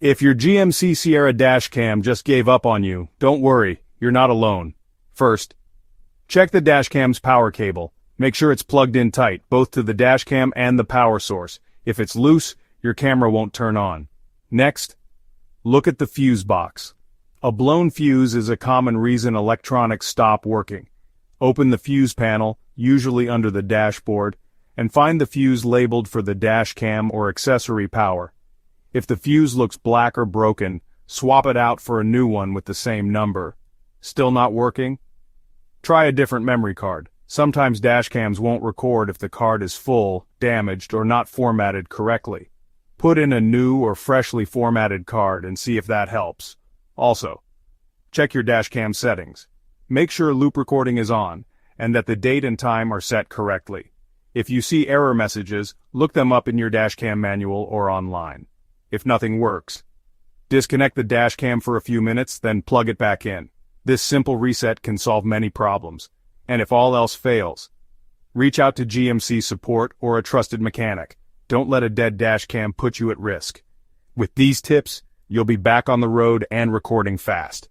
If your GMC Sierra dashcam just gave up on you, don't worry, you're not alone. First, check the dashcam's power cable. Make sure it's plugged in tight, both to the dashcam and the power source. If it's loose, your camera won't turn on. Next, look at the fuse box. A blown fuse is a common reason electronics stop working. Open the fuse panel, usually under the dashboard, and find the fuse labeled for the dashcam or accessory power. If the fuse looks black or broken, swap it out for a new one with the same number. Still not working? Try a different memory card. Sometimes dashcams won't record if the card is full, damaged, or not formatted correctly. Put in a new or freshly formatted card and see if that helps. Also, check your dashcam settings. Make sure loop recording is on, and that the date and time are set correctly. If you see error messages, look them up in your dashcam manual or online. If nothing works, disconnect the dashcam for a few minutes, then plug it back in. This simple reset can solve many problems. And if all else fails, reach out to GMC support or a trusted mechanic. Don't let a dead dashcam put you at risk. With these tips, you'll be back on the road and recording fast.